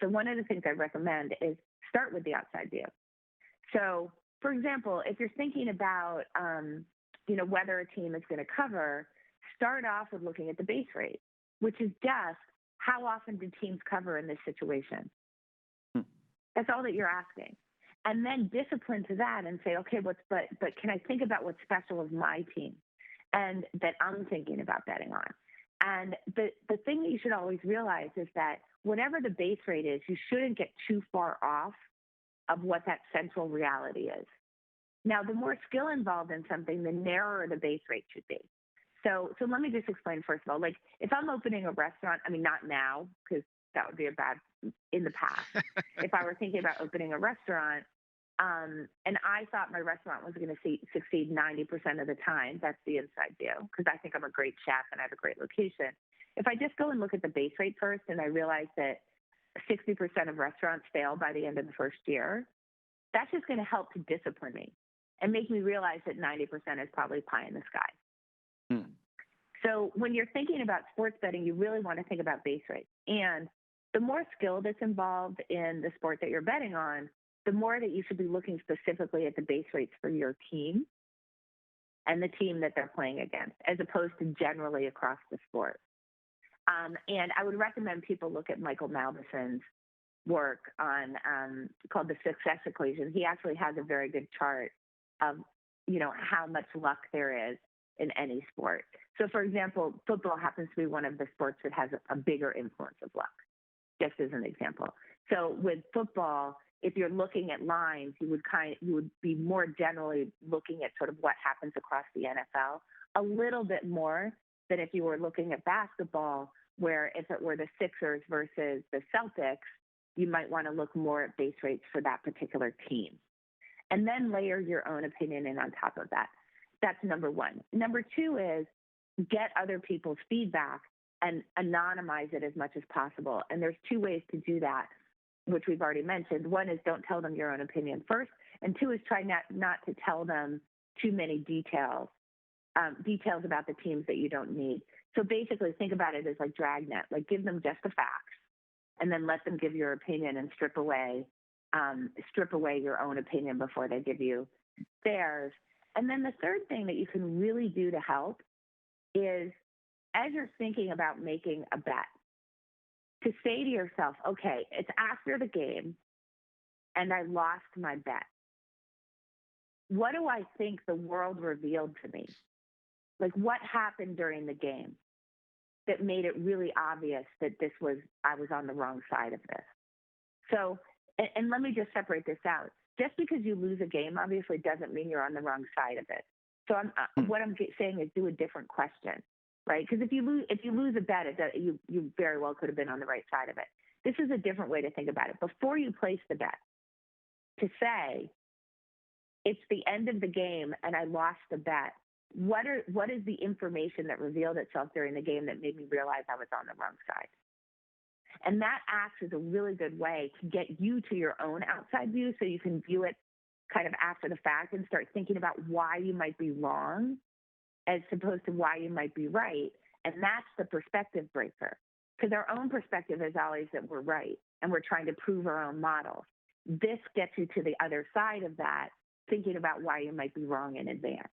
So one of the things I recommend is start with the outside view. So, for example, if you're thinking about, whether a team is going to cover, start off with looking at the base rate, which is just how often do teams cover in this situation? Hmm. That's all that you're asking. And then discipline to that and say, okay, but can I think about what's special of my team and that I'm thinking about betting on? And the thing that you should always realize is that whatever the base rate is, you shouldn't get too far off of what that central reality is. Now, the more skill involved in something, the narrower the base rate should be. So let me just explain first of all, like if I'm opening a restaurant, I mean, not now, because that would be a bad in the past. If I were thinking about opening a restaurant, and I thought my restaurant was going to succeed 90% of the time, that's the inside view, because I think I'm a great chef and I have a great location. If I just go and look at the base rate first and I realize that 60% of restaurants fail by the end of the first year, that's just going to help to discipline me and make me realize that 90% is probably pie in the sky. Hmm. So when you're thinking about sports betting, you really want to think about base rates. And the more skill that's involved in the sport that you're betting on, the more that you should be looking specifically at the base rates for your team and the team that they're playing against, as opposed to generally across the sport. And I would recommend people look at Michael Malduson's work on called the success equation. He actually has a very good chart of, how much luck there is in any sport. So, for example, football happens to be one of the sports that has a bigger influence of luck, just as an example. So with football, if you're looking at lines, you would be more generally looking at sort of what happens across the NFL, a little bit more than if you were looking at basketball, where if it were the Sixers versus the Celtics, you might want to look more at base rates for that particular team. And then layer your own opinion in on top of that. That's number one. Number two is get other people's feedback and anonymize it as much as possible. And there's two ways to do that, which we've already mentioned. One is don't tell them your own opinion first. And two is try not to tell them too many details about the teams that you don't need. So basically think about it as like Dragnet, like give them just the facts and then let them give your opinion and strip away your own opinion before they give you theirs. And then the third thing that you can really do to help is, as you're thinking about making a bet, to say to yourself, okay, it's after the game and I lost my bet. What do I think the world revealed to me? Like what happened during the game that made it really obvious that I was on the wrong side of this? So, and let me just separate this out. Just because you lose a game, obviously, doesn't mean you're on the wrong side of it. So what I'm saying is do a different question, right? Because if you lose a bet, you very well could have been on the right side of it. This is a different way to think about it. Before you place the bet, to say, it's the end of the game and I lost the bet, what is the information that revealed itself during the game that made me realize I was on the wrong side? And that acts as a really good way to get you to your own outside view so you can view it kind of after the fact and start thinking about why you might be wrong as opposed to why you might be right. And that's the perspective breaker, because our own perspective is always that we're right and we're trying to prove our own models. This gets you to the other side of that, thinking about why you might be wrong in advance.